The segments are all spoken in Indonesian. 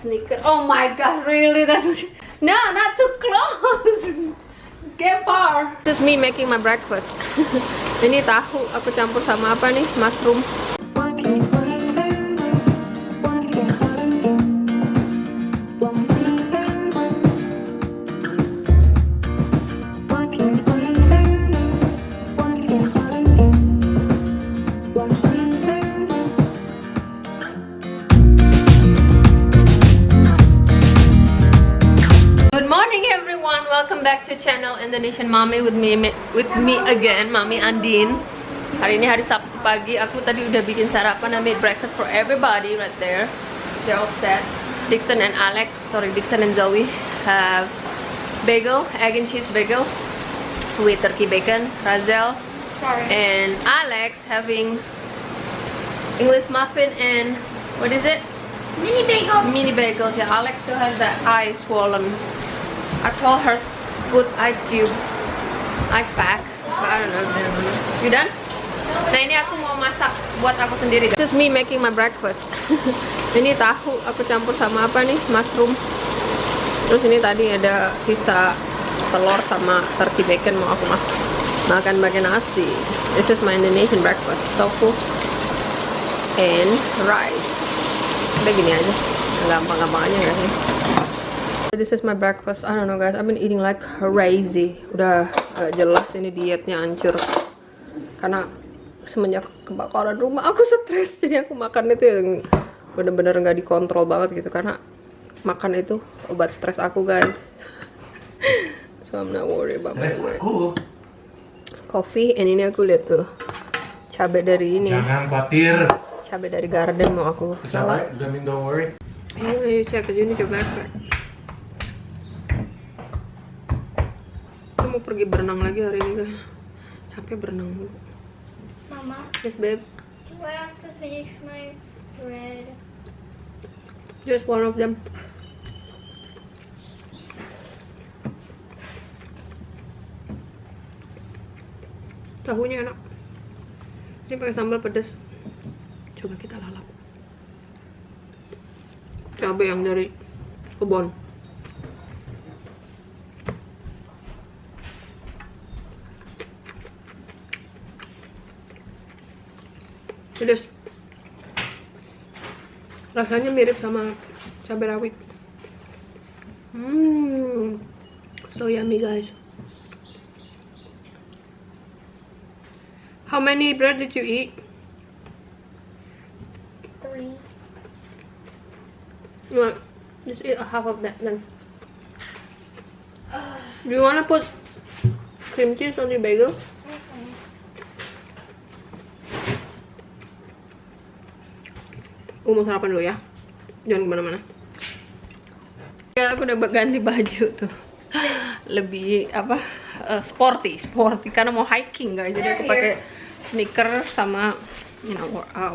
Sneaker. Oh my god, really? That's what no, not too close. Get far. This is me making my breakfast. Ini tahu aku campur sama apa nih? Mushroom. Welcome back to channel Indonesian Mommy with me again, Mommy Andin. Hari ini hari Sabtu pagi. Aku tadi udah bikin sarapan. I made breakfast for everybody right there. They're all set. Dixon and Zoe have bagel, egg and cheese bagel with turkey bacon. Razel and Alex having English muffin and what is it? Mini bagel. Mini bagels. Yeah, Alex still has that eye swollen. I told her to put ice pack, but I don't know. You done? Nah, ini aku mau masak buat aku sendiri. This is me making my breakfast. Ini tahu aku campur sama apa nih? Mushroom. Terus ini tadi ada sisa telur sama turkey bacon mau aku makan pakai nasi. This is my Indonesian breakfast. Tofu and rice. Udah gini aja. Gampang-gampang aja ya sih. This is my breakfast. I don't know guys, I've been eating like crazy. Udah gak jelas ini dietnya hancur. Karena semenjak kebakaran rumah aku stres. Jadi aku makan itu yang bener-bener gak dikontrol banget gitu. Karena makan itu obat stres aku guys. So I'm not worried about my weight. Coffee, and ini aku lihat tuh cabai dari ini. Jangan khawatir. Cabai dari garden mau aku. It's alright, I mean don't worry. You check it, you need your backpack. Mau pergi berenang lagi hari ini guys. Capek berenang dulu. Mama. Yes babe. Do I have to finish my bread? Just one of them. Tahunya enak. Ini pakai sambal pedas. Coba kita lalap. Cabai yang dari kebun. Pedas. Rasanya mirip sama cabai rawit. So yummy guys. How many bread did you eat? 3. No, just eat a half of that then. Do you wanna put cream cheese on your bagel? Mau sarapan dulu ya, jangan kemana-mana. Ya, aku udah ganti baju tuh, lebih apa, sporty karena mau hiking guys. Jadi aku pakai sneaker sama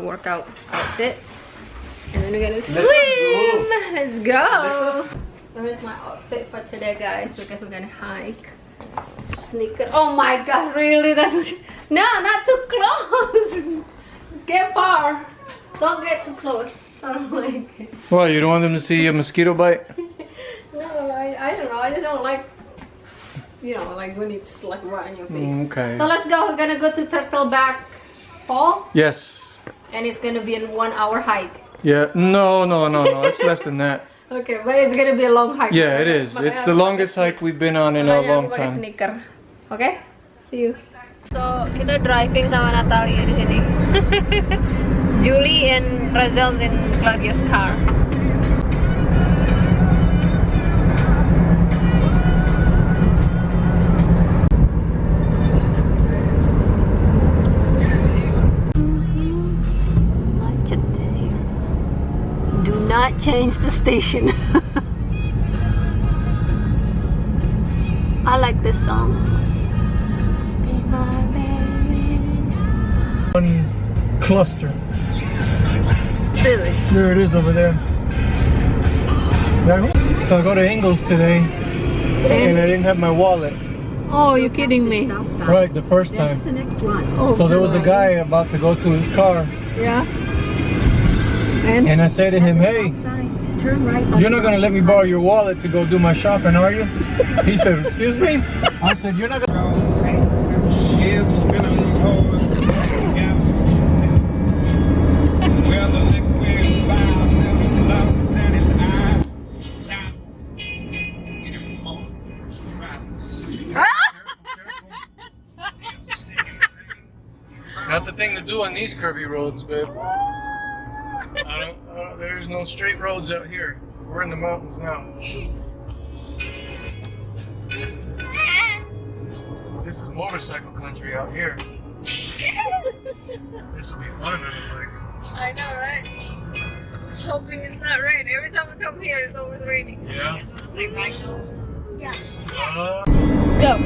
workout outfit, and then we're gonna swim. Let's go. Here's my outfit for today guys, because we're gonna hike. Sneaker. Oh my god, really? That's what no, not too close. Get far. Don't get too close. I don't like it. Well, you don't want them to see a mosquito bite? No, I don't know. I just don't like, like when it's like right in your face. Okay. So let's go. We're gonna go to Turtleback Fall. Yes. And it's gonna be a 1-hour hike. Yeah. No. It's less than that. Okay, but it's gonna be a long hike. Yeah, it is. It's the longest hike we've been on in a long time. Sneaker. Okay? See you. So, kita driving sama Natalia di sini. Julie and Razel in Claudia's car. Macet here. Do not change the station. I like this song. One cluster. Really? There it is over there. So I go to Ingles today, and I didn't have my wallet. Oh, you're kidding me. Right, the first time. Oh, So there was a guy about to go to his car, yeah. And I say to him, hey, Turn right. you're not gonna let me borrow your wallet to go do my shopping, are you? He said, excuse me? I said, you're not gonna... Not the thing to do on these curvy roads, babe. There's no straight roads out here. We're in the mountains now. This is motorcycle country out here. This will be fun, I know, right? Just hoping it's not rain. Every time we come here, it's always raining. Yeah. Go.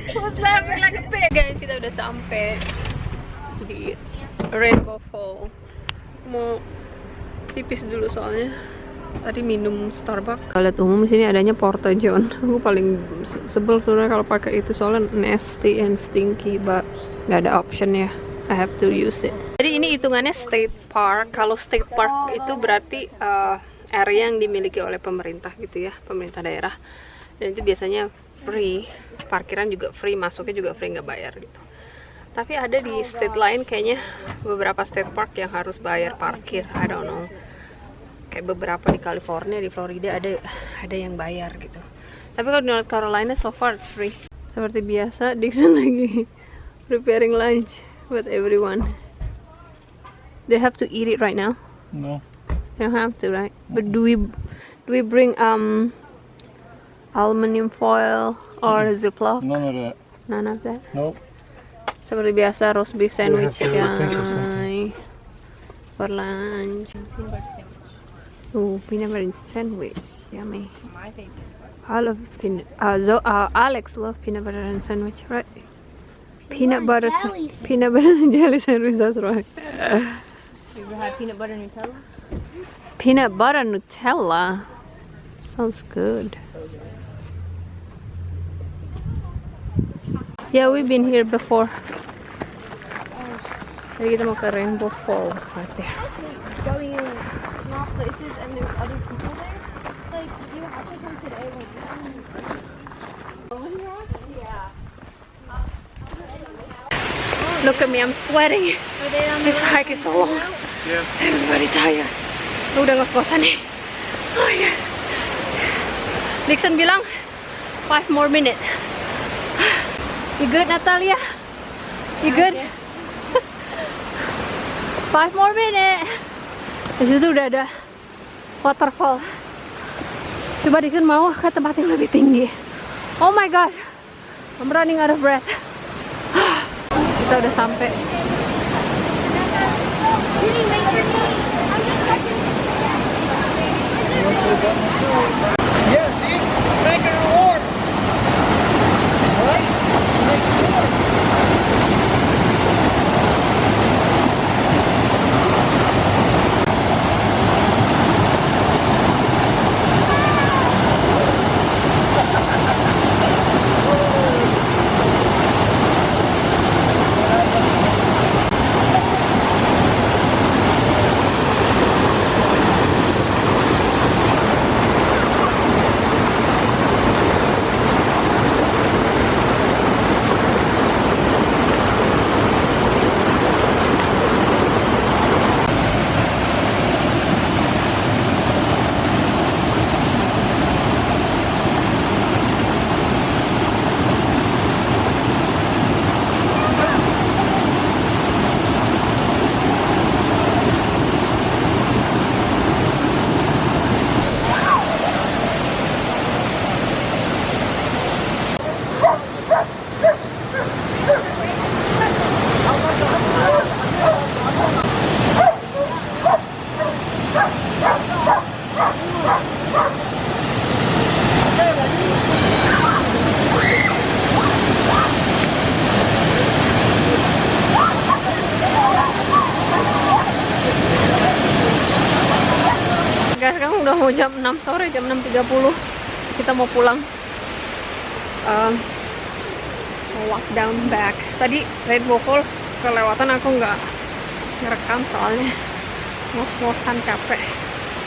Who's laughing like a pig? Guys, kita udah sampai di Rainbow Fall. Mau pipis dulu soalnya tadi minum Starbucks. Toilet umum di sini adanya Terjun. Aku paling sebel sebenarnya kalau pakai itu soalnya nasty and stinky, but nggak ada option ya. I have to use it. Jadi ini hitungannya state park. Kalau state park itu berarti area yang dimiliki oleh pemerintah gitu ya, pemerintah daerah. Dan itu biasanya free, parkiran juga free, masuknya juga free, nggak bayar gitu. Tapi ada di state lain kayaknya beberapa state park yang harus bayar parkir. I don't know. Kayak beberapa di California, di Florida ada yang bayar gitu. Tapi kalau di North Carolina so far it's free. Seperti biasa, Dixon lagi preparing lunch with everyone. They have to eat it right now. No. They don't have to, right? But do we bring aluminum foil or Ziploc? None of that. None of that. Nope. Seperti biasa roast beef sandwich have to think of guys for lunch. Oh, peanut butter sandwich, yummy. My favorite. I love peanut. Alex love peanut butter and sandwich, right? Peanut butter and jelly sandwich. That's right. You ever had peanut butter Nutella? Peanut butter Nutella. Sounds good. Yeah, we've been here before. Jadi kita mau ke Rainbow Fall right there. Going in small places and there's other people there. Like you have to come today. Look at me, I'm sweating. This hike is so long. Yeah. Everybody tired. Udah ngos-ngosan nih. Oh my god. Dixon bilang 5 more minutes. You good, Natalia? You good? 5 more minutes. Di situ udah ada waterfall. Coba Dixon mau ke tempat yang lebih tinggi. Oh my god, I'm running out of breath. Kita udah sampai. Yeah, see? It's making a reward. Alright? Makes a reward. mau jam 6 sore, jam 6.30 kita mau pulang. Walk down back. Tadi Rainbow Falls kelewatan, aku nggak ngerekam soalnya ngos-ngosan capek.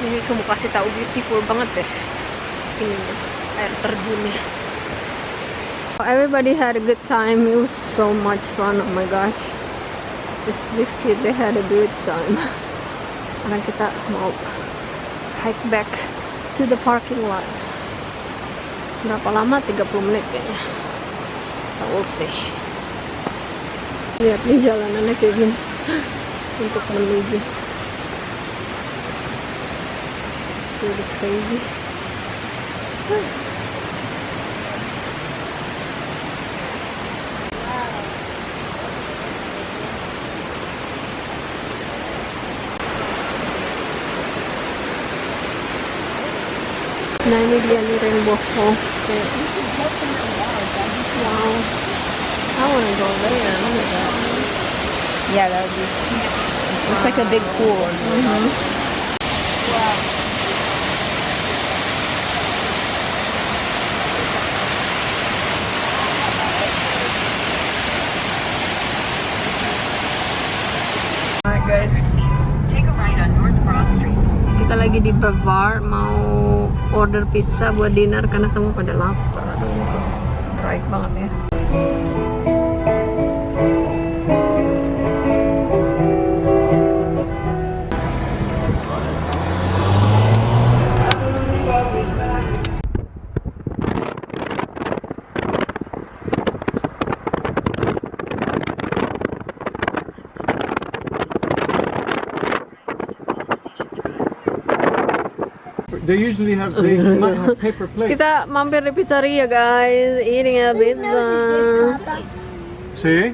Ini aku mau kasih tahu, beautiful banget deh ini air terjunnya. Everybody had a good time. It was so much fun. Oh my gosh, this kid, they had a good time. Sekarang kita mau hike back to the parking lot. Berapa lama? 30 menit kayaknya. We'll see. Lihat nih jalanannya kayak gini untuk menuju. Really crazy. Nah ini dia nih Rainbow Falls. Wow, I wanna go there. Oh my god. Yeah, that would be. It's like a big pool. Wow. Alright guys, Take a right on North Broad Street. kita lagi di Bavar, mau order pizza buat dinner karena semua pada lapar. Aduh, baik banget ya. They usually have, they might have paper plates. Kita mampir di pizzeria guys, eating a pizza. See?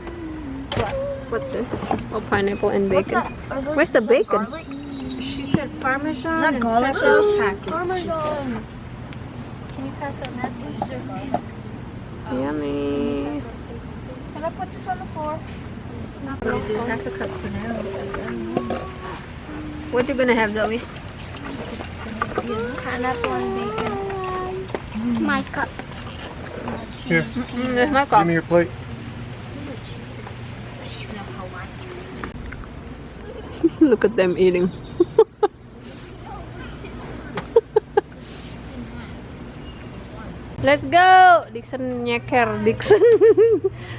What's this? Oh, pineapple and bacon. Where's the bacon? She said Parmesan Not and garlic pepper sauce? packets. Parmesan. Can you pass out napkins? Yummy. Can I put this on the floor? We do half a cup for now. What you gonna have, Zoe? Pineapple and bacon. My cup. Here, There's my give cup. me your plate. Look at them eating. Let's go. Dixon nyeker, Dixon.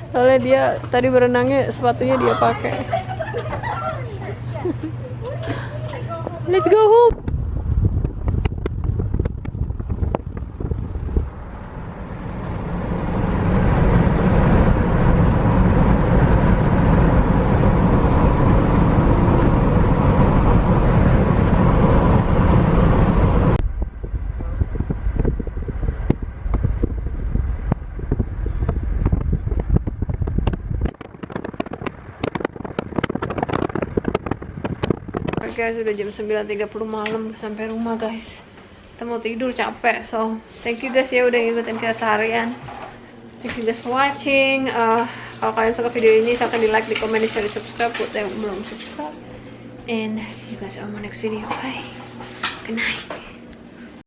Soalnya dia tadi berenangnya sepatunya dia pakai. Let's go home. Guys, udah jam 9.30 malam sampai rumah guys. Kita mau tidur, capek. So, thank you guys ya udah ngikutin kita seharian. Thank you guys for watching. Kalau kalian suka video ini, silahkan di like, di komen, di share, di subscribe buat yang belum subscribe. And see you guys on my next video. Bye. Good night.